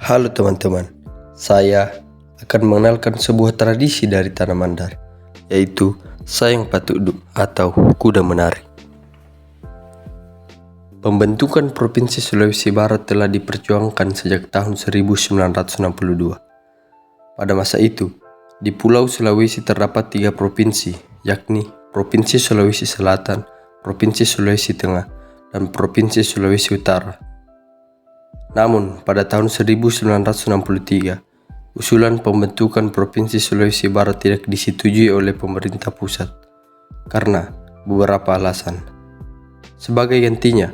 Halo teman-teman, saya akan mengenalkan sebuah tradisi dari Tanah Mandar, yaitu Sayang Patuduk atau Kuda Menari. Pembentukan Provinsi Sulawesi Barat telah diperjuangkan sejak tahun 1962. Pada masa itu, di Pulau Sulawesi terdapat 3 provinsi, yakni Provinsi Sulawesi Selatan, Provinsi Sulawesi Tengah, dan Provinsi Sulawesi Utara. Namun, pada tahun 1963, usulan pembentukan Provinsi Sulawesi Barat tidak disetujui oleh pemerintah pusat karena beberapa alasan. Sebagai gantinya,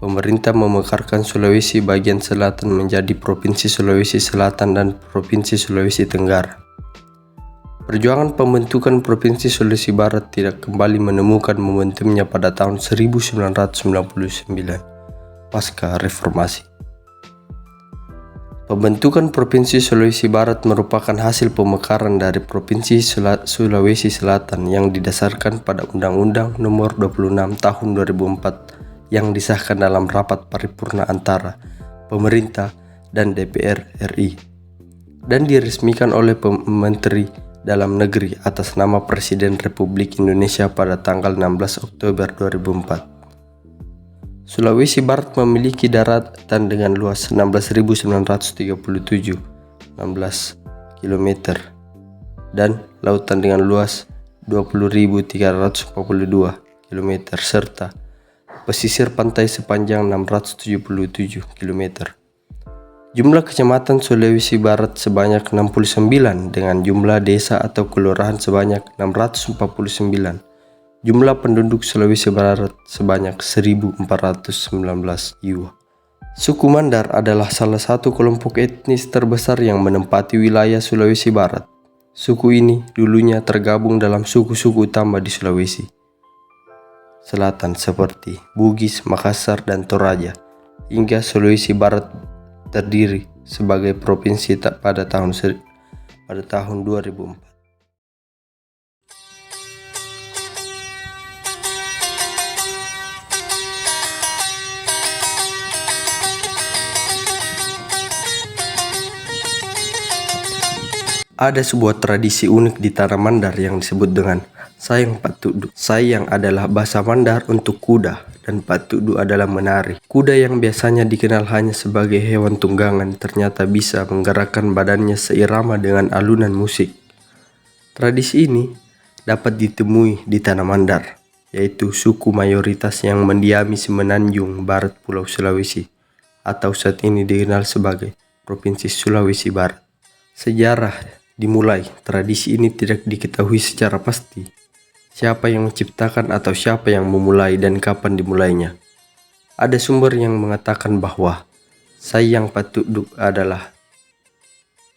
pemerintah memekarkan Sulawesi bagian selatan menjadi Provinsi Sulawesi Selatan dan Provinsi Sulawesi Tenggara. Perjuangan pembentukan Provinsi Sulawesi Barat tidak kembali menemukan momentumnya pada tahun 1999 pasca reformasi. Pembentukan Provinsi Sulawesi Barat merupakan hasil pemekaran dari Provinsi Sulawesi Selatan yang didasarkan pada Undang-Undang Nomor 26 Tahun 2004 yang disahkan dalam rapat paripurna antara pemerintah dan DPR RI dan diresmikan oleh Menteri Dalam Negeri atas nama Presiden Republik Indonesia pada tanggal 16 Oktober 2004. Sulawesi Barat memiliki daratan dengan luas 16.937 km dan lautan dengan luas 20.342 km serta pesisir pantai sepanjang 677 km. Jumlah kecamatan Sulawesi Barat sebanyak 69 dengan jumlah desa atau kelurahan sebanyak 649. Jumlah penduduk Sulawesi Barat sebanyak 1.419 jiwa. Suku Mandar adalah salah satu kelompok etnis terbesar yang menempati wilayah Sulawesi Barat. Suku ini dulunya tergabung dalam suku-suku utama di Sulawesi Selatan seperti Bugis, Makassar, dan Toraja, hingga Sulawesi Barat terdiri sebagai provinsi pada tahun 2004. Ada sebuah tradisi unik di Tanah Mandar yang disebut dengan Sayang Patuduk. Sayang adalah bahasa Mandar untuk kuda dan Patuduk adalah menari. Kuda yang biasanya dikenal hanya sebagai hewan tunggangan ternyata bisa menggerakkan badannya seirama dengan alunan musik. Tradisi ini dapat ditemui di Tanah Mandar, yaitu suku mayoritas yang mendiami semenanjung barat Pulau Sulawesi atau saat ini dikenal sebagai Provinsi Sulawesi Barat. Sejarah dimulai, tradisi ini tidak diketahui secara pasti siapa yang menciptakan atau siapa yang memulai dan kapan dimulainya. Ada sumber yang mengatakan bahwa Sayang Patuduk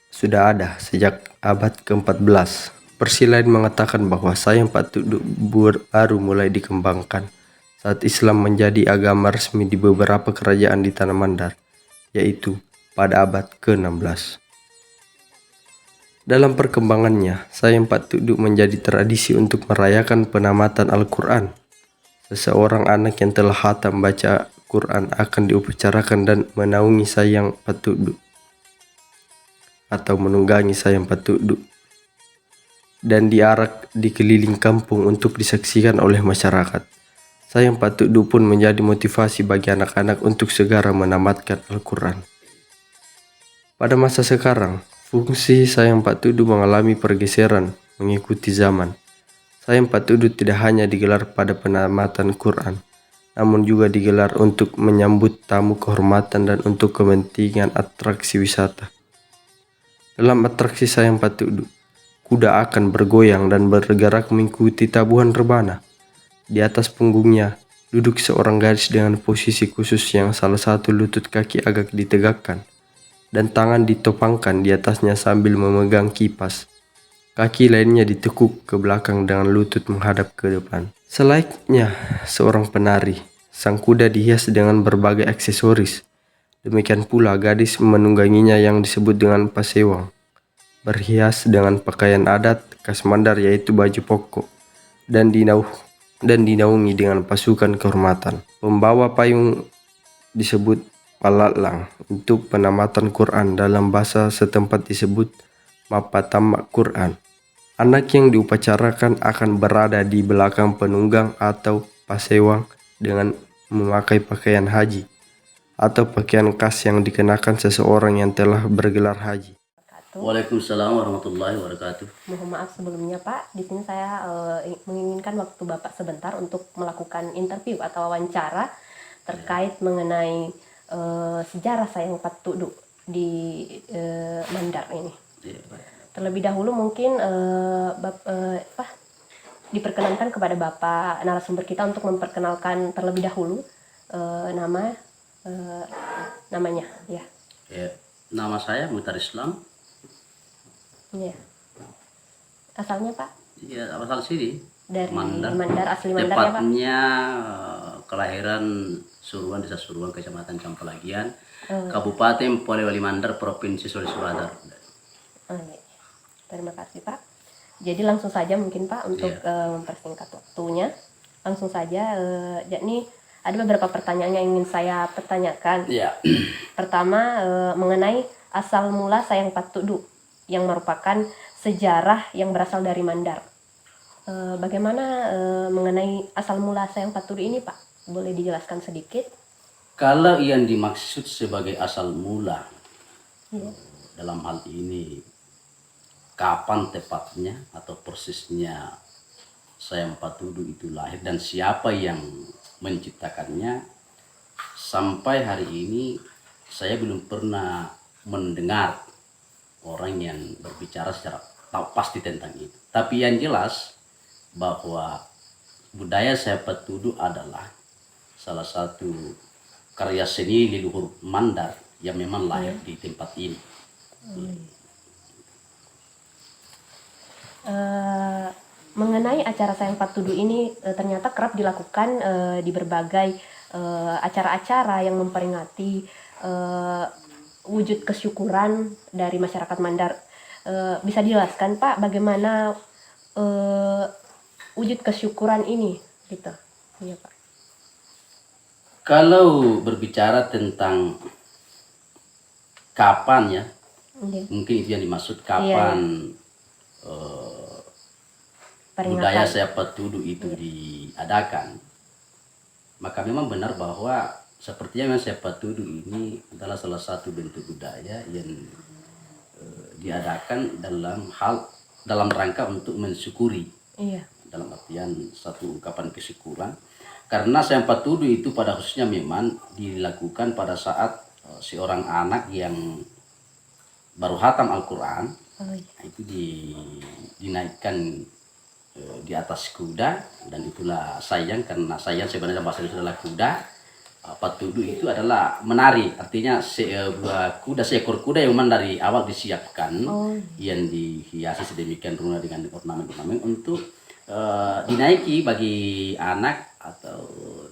sudah ada sejak abad ke-14. Versi lain mengatakan bahwa Sayang Patuduk baru mulai dikembangkan saat Islam menjadi agama resmi di beberapa kerajaan di Tanah Mandar, yaitu pada abad ke-16. Dalam perkembangannya, Sayang Patuduk menjadi tradisi untuk merayakan penamatan Al-Quran. Seseorang anak yang telah khatam baca Quran akan diupacarakan dan menaungi Sayang Patuduk atau menunggangi Sayang Patuduk dan diarak di keliling kampung untuk disaksikan oleh masyarakat. Sayang Patuduk pun menjadi motivasi bagi anak-anak untuk segera menamatkan Al-Quran. Pada masa sekarang, fungsi Sayang Patuduk mengalami pergeseran mengikuti zaman. Sayang Patuduk tidak hanya digelar pada penamatan Quran, namun juga digelar untuk menyambut tamu kehormatan dan untuk kepentingan atraksi wisata. Dalam atraksi Sayang Patuduk, kuda akan bergoyang dan bergerak mengikuti tabuhan rebana. Di atas punggungnya duduk seorang gadis dengan posisi khusus yang salah satu lutut kaki agak ditegakkan dan tangan ditopangkan di atasnya sambil memegang kipas. Kaki lainnya ditekuk ke belakang dengan lutut menghadap ke depan. Selayaknya seorang penari, sang kuda dihias dengan berbagai aksesoris. Demikian pula gadis menungganginya yang disebut dengan pasewang, berhias dengan pakaian adat khas Mandar yaitu baju pokok dan dinaungi dengan pasukan kehormatan. Pembawa payung disebut Palatlang untuk penamatan Quran, dalam bahasa setempat disebut Mapatamak Quran. Anak yang diupacarakan akan berada di belakang penunggang atau pasewang dengan memakai pakaian haji atau pakaian khas yang dikenakan seseorang yang telah bergelar haji. Waalaikumsalam warahmatullahi wabarakatuh. Mohon maaf sebelumnya Pak, di sini saya menginginkan waktu Bapak sebentar untuk melakukan interview atau wawancara terkait mengenai sejarah Sayang Patudu di Mandar ini. Terlebih dahulu mungkin diperkenankan kepada Bapak narasumber kita untuk memperkenalkan terlebih dahulu namanya ya. Nama saya Muhtar Islam. Ya. Asalnya Pak? Ya, asal sini. Dari Mandar, asli Mandar ya Pak? Tepatnya kelahiran Suruhan, Desa Suruhan, Kecamatan Campelagian, Kabupaten Polewali Mandar, Provinsi Sulawesi Selatan. Iya. Terima kasih Pak. Jadi langsung saja mungkin Pak untuk mempersingkat waktunya. Langsung saja, yakni ada beberapa pertanyaan yang ingin saya pertanyakan. Ya. Pertama mengenai asal mula Sayang Patudu yang merupakan sejarah yang berasal dari Mandar. Bagaimana mengenai asal mula Sayang Patudu ini Pak? Boleh dijelaskan sedikit? Kalau yang dimaksud sebagai asal mula, dalam hal ini kapan tepatnya atau persisnya Sayang Patudu itu lahir dan siapa yang menciptakannya, sampai hari ini saya belum pernah mendengar orang yang berbicara secara pasti tentang itu. Tapi yang jelas bahwa budaya Sayang Patudu adalah salah satu karya seni leluhur Mandar yang memang lahir di tempat ini. Mengenai acara Sayang Patudu ini ternyata kerap dilakukan di berbagai acara-acara yang memperingati wujud kesyukuran dari masyarakat Mandar. Bisa dijelaskan Pak bagaimana wujud kesyukuran ini gitu? Iya Pak. Kalau berbicara tentang kapan ya, mungkin itu yang dimaksud kapan budaya Sayang Patudu itu diadakan, maka memang benar bahwa sepertinya memang Sayang Patudu ini adalah salah satu bentuk budaya yang diadakan dalam rangka untuk mensyukuri, dalam artian satu ungkapan kesyukuran. Karena Sayang Patudu itu pada khususnya memang dilakukan pada saat seorang anak yang baru hatam Al-Quran itu dinaikkan di atas kuda, dan itulah sayang, karena sayang sebenarnya bahasa itu adalah kuda. Patudu itu adalah menari, artinya seekor kuda yang memang dari awal disiapkan, yang dihiasi sedemikian rupa dengan ornamen-ornamen untuk dinaiki bagi anak atau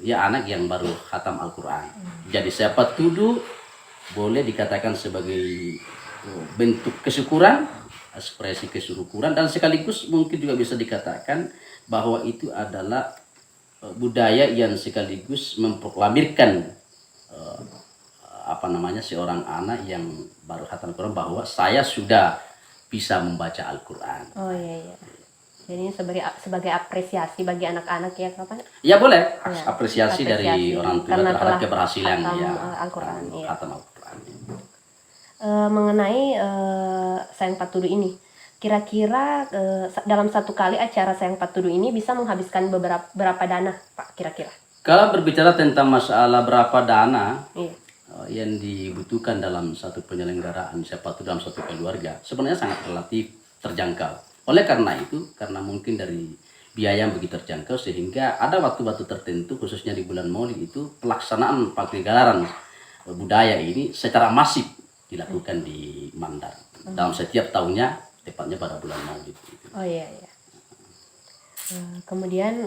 ya anak yang baru khatam Al-Quran. Jadi Sayang Patudu boleh dikatakan sebagai bentuk kesyukuran, ekspresi kesyukuran, dan sekaligus mungkin juga bisa dikatakan bahwa itu adalah budaya yang sekaligus memproklamirkan seorang anak yang baru khatam Al-Quran bahwa saya sudah bisa membaca Al-Quran. Oh iya. Jadi ini sebagai apresiasi bagi anak-anak ya Pak? Ya boleh, apresiasi dari orang tua terhadap keberhasilan Al-Quran. Khatam Al-Quran. Mengenai Sayang Patudu ini, kira-kira dalam satu kali acara Sayang Patudu ini bisa menghabiskan berapa dana Pak kira-kira? Kalau berbicara tentang masalah berapa dana yang dibutuhkan dalam satu penyelenggaraan Sayang Patudu dalam satu keluarga, sebenarnya sangat relatif terjangkau. Oleh karena itu, karena mungkin dari biaya yang begitu terjangkau, sehingga ada waktu-waktu tertentu, khususnya di bulan Maulid itu, pelaksanaan pagelaran budaya ini secara masif dilakukan di Mandar dalam setiap tahunnya, tepatnya pada bulan Maulid. Oh iya. Kemudian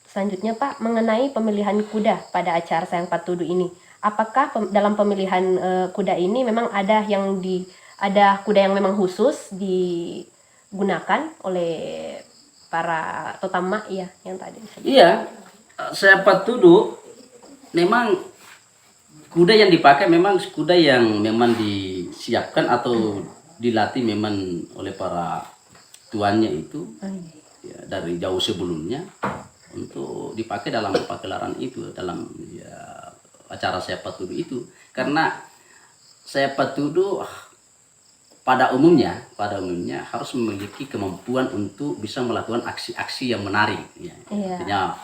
selanjutnya Pak, mengenai pemilihan kuda pada acara Sayang Patudu ini, apakah dalam pemilihan kuda ini memang ada kuda yang memang khusus digunakan oleh para totama yang tadi disebut? Iya, Sayang Patudu memang kuda yang dipakai memang kuda yang memang disiapkan atau dilatih memang oleh para tuannya itu ya, dari jauh sebelumnya untuk dipakai dalam pagelaran itu, dalam ya, acara sepak tudu itu. Karena sepak tudu pada umumnya harus memiliki kemampuan untuk bisa melakukan aksi-aksi yang menarik ya. Artinya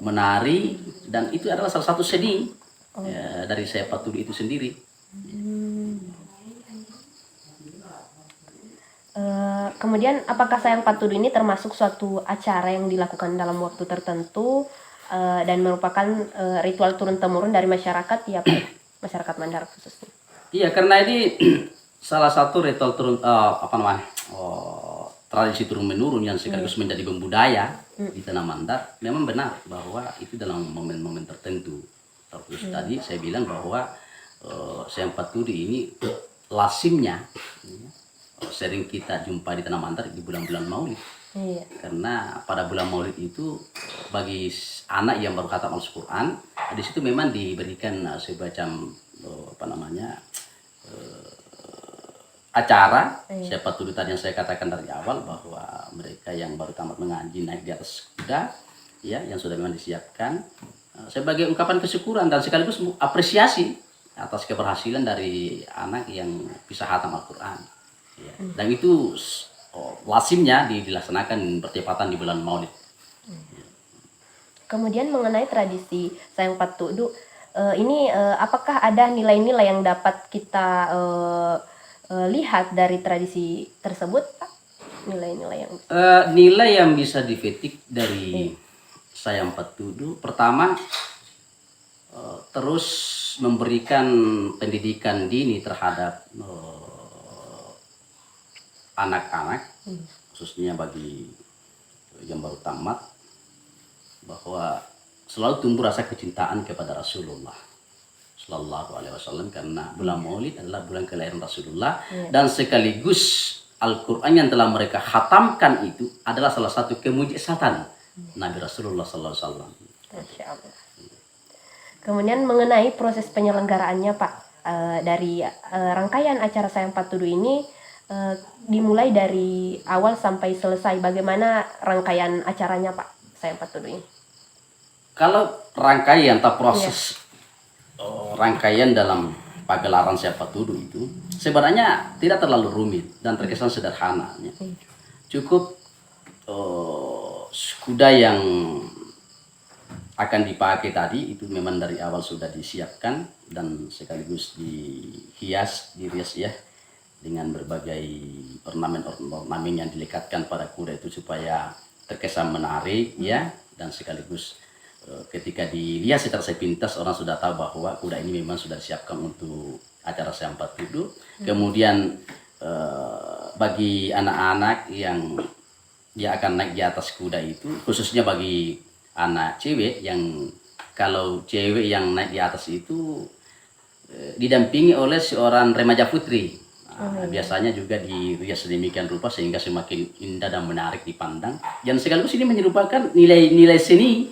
menari, dan itu adalah salah satu seni dari sepak tudu itu sendiri. Kemudian apakah sayang patudu ini termasuk suatu acara yang dilakukan dalam waktu tertentu dan merupakan ritual turun temurun dari masyarakat ya Pak, masyarakat Mandar khususnya? Iya, karena ini salah satu ritual turun tradisi turun menurun yang sekaligus menjadi budaya di Tanah Mandar. Memang benar bahwa itu dalam momen-momen tertentu. Terus tadi saya bilang bahwa sayang patudu ini lazimnya sering kita jumpa di Tanah Mandar di bulan-bulan Maulid. Karena pada bulan Maulid itu bagi anak yang baru khatam Al-Quran, di situ memang diberikan semacam acara sepak tudu tadi yang saya katakan dari awal, bahwa mereka yang baru tamat mengaji naik di atas kuda ya, yang sudah memang disiapkan sebagai ungkapan kesyukuran dan sekaligus apresiasi atas keberhasilan dari anak yang bisa khatam Al-Quran ya. Dan itu lazimnya dilaksanakan bertepatan di bulan Maulid. Kemudian mengenai tradisi sayang patudu ini apakah ada nilai-nilai yang dapat kita lihat dari tradisi tersebut, Pak? Nilai-nilai yang nilai yang bisa dipetik dari sayang patudu, pertama terus memberikan pendidikan dini terhadap anak-anak, khususnya bagi yang baru tamat, bahwa selalu tumbuh rasa kecintaan kepada Rasulullah Sallallahu Alaihi Wasallam, karena bulan Maulid adalah bulan kelahiran Rasulullah dan sekaligus Al-Quran yang telah mereka khatamkan itu adalah salah satu kemujizatan Nabi Rasulullah Sallallahu Alaihi Wasallam. Masya Allah. Kemudian mengenai proses penyelenggaraannya Pak, dari rangkaian acara sayang patudu ini dimulai dari awal sampai selesai, bagaimana rangkaian acaranya Pak sayang patudu ini? Kalau rangkaian atau proses rangkaian dalam pagelaran sepak tudu itu sebenarnya tidak terlalu rumit dan terkesan sederhana. Cukup kuda yang akan dipakai tadi itu memang dari awal sudah disiapkan dan sekaligus dirias ya dengan berbagai ornamen yang dilekatkan pada kuda itu supaya terkesan menarik ya, dan sekaligus ketika dilihat secara sepintas orang sudah tahu bahwa kuda ini memang sudah disiapkan untuk acara sayang patudu. Kemudian bagi anak-anak yang dia akan naik di atas kuda itu, khususnya bagi anak cewek, yang kalau cewek yang naik di atas itu didampingi oleh seorang remaja putri. Biasanya juga dirias sedemikian rupa sehingga semakin indah dan menarik dipandang, dan sekaligus ini menyerupakan nilai-nilai seni.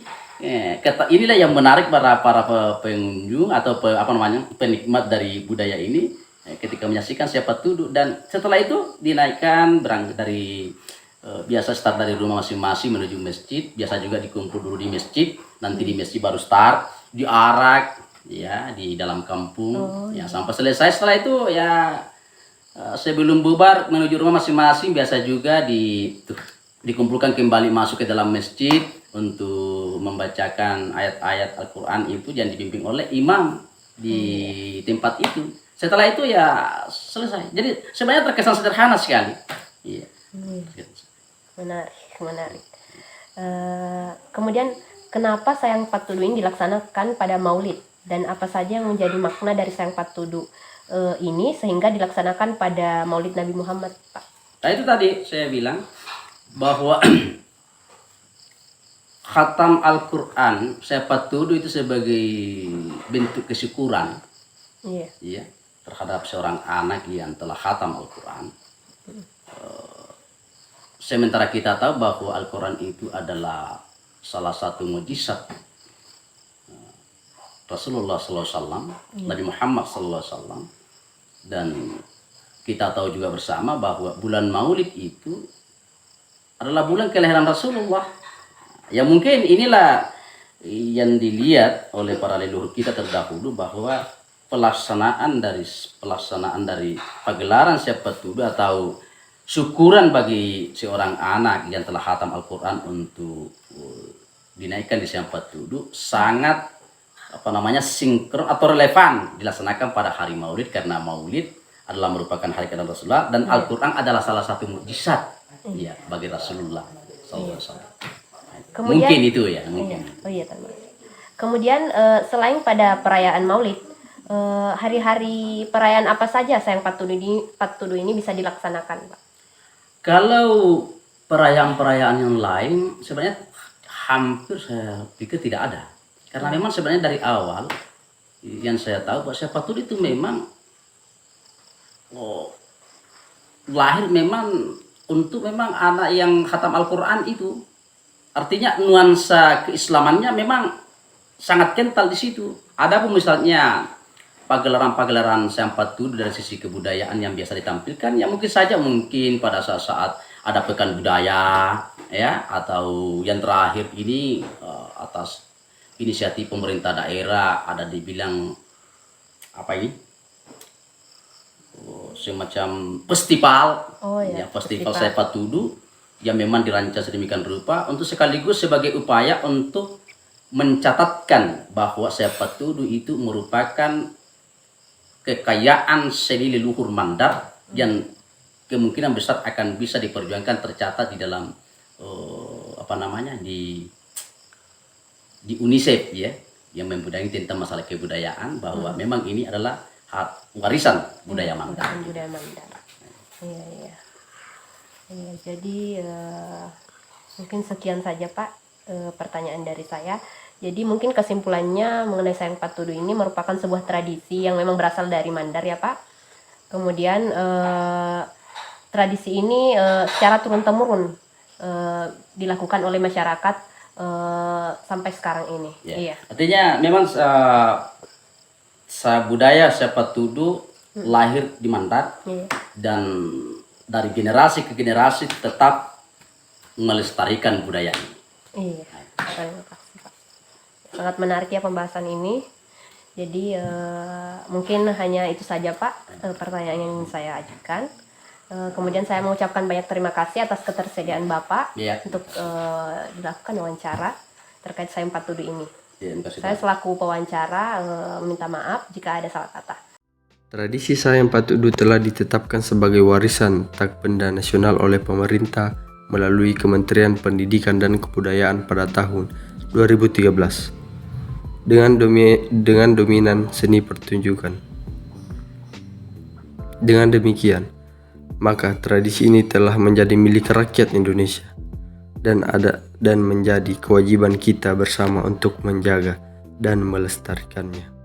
Inilah yang menarik para pengunjung atau penikmat dari budaya ini ketika menyaksikan sepak tudu. Dan setelah itu dinaikkan berangkat dari biasa start dari rumah masing-masing menuju masjid. Biasa juga dikumpul dulu di masjid, nanti di masjid baru start diarak ya di dalam kampung ya sampai selesai. Setelah itu ya sebelum bubar menuju rumah masing-masing biasa juga dikumpulkan kembali masuk ke dalam masjid untuk membacakan ayat-ayat Al-Quran itu yang dibimbing oleh imam di tempat itu. Setelah itu ya selesai. Jadi sebenarnya terkesan sederhana sekali. Iya. Menarik. Kemudian kenapa sayang patudu ini dilaksanakan pada Maulid, dan apa saja yang menjadi makna dari sayang patudu ini sehingga dilaksanakan pada Maulid Nabi Muhammad, Pak? Nah itu tadi saya bilang bahwa khatam Al-Quran sepak tudu itu sebagai bentuk kesyukuran ya, terhadap seorang anak yang telah khatam Al-Quran. Sementara kita tahu bahwa Al-Quran itu adalah salah satu mukjizat Rasulullah SAW, Nabi Muhammad SAW, dan kita tahu juga bersama bahwa bulan Maulid itu adalah bulan kelahiran Rasulullah. Ya mungkin inilah yang dilihat oleh para leluhur kita terdahulu, bahwa pelaksanaan dari pagelaran Siapa Tuduh atau syukuran bagi seorang anak yang telah khatam Al-Quran untuk dinaikkan di Siapa Tuduh sangat sinkron atau relevan dilaksanakan pada hari Maulid, karena Maulid adalah merupakan hari kelahiran Rasulullah dan Al-Quran adalah salah satu mukjizat ya bagi Rasulullah SAW. Kemudian, mungkin itu ya mungkin. Kemudian selain pada perayaan Maulid, hari-hari perayaan apa saja Sayang Patudu ini bisa dilaksanakan, Pak? Kalau perayaan-perayaan yang lain sebenarnya hampir saya pikir tidak ada. Karena memang sebenarnya dari awal yang saya tahu bahwa Siapa Tuduh itu memang lahir memang untuk memang anak yang khatam Al-Quran itu. Artinya nuansa keislamannya memang sangat kental di situ. Adapun misalnya pagelaran-pagelaran Siapa Tuduh dari sisi kebudayaan yang biasa ditampilkan, ya mungkin pada saat-saat ada pekan budaya ya, atau yang terakhir ini atas inisiatif pemerintah daerah ada dibilang semacam festival, festival Siapa Tuduh yang memang dirancang sedemikian rupa untuk sekaligus sebagai upaya untuk mencatatkan bahwa Siapa Tuduh itu merupakan kekayaan seni leluhur Mandar yang kemungkinan besar akan bisa diperjuangkan, tercatat di dalam di UNICEF ya, yang membidangi tentang masalah kebudayaan, bahwa memang ini adalah warisan budaya Mandar. Iya. Jadi mungkin sekian saja Pak pertanyaan dari saya. Jadi mungkin kesimpulannya mengenai Sayang Patudu ini merupakan sebuah tradisi yang memang berasal dari Mandar ya Pak. Kemudian tradisi ini secara turun-temurun dilakukan oleh masyarakat sampai sekarang ini. Ya. Iya. Artinya memang budaya Siapa Tuduh lahir di Mandar dan dari generasi ke generasi tetap melestarikan budaya ini. Iya. Terima kasih Pak. Sangat menarik ya pembahasan ini. Jadi mungkin hanya itu saja Pak pertanyaan yang ingin saya ajukan. Kemudian saya mengucapkan banyak terima kasih atas ketersediaan Bapak untuk dilakukan wawancara terkait Sayang Patudu ini. Saya selaku pewawancara minta maaf jika ada salah kata. Tradisi Sayang Patudu telah ditetapkan sebagai warisan tak benda nasional oleh pemerintah melalui Kementerian Pendidikan dan Kebudayaan pada tahun 2013 dengan dominan seni pertunjukan. Dengan demikian, maka tradisi ini telah menjadi milik rakyat Indonesia dan menjadi kewajiban kita bersama untuk menjaga dan melestarikannya.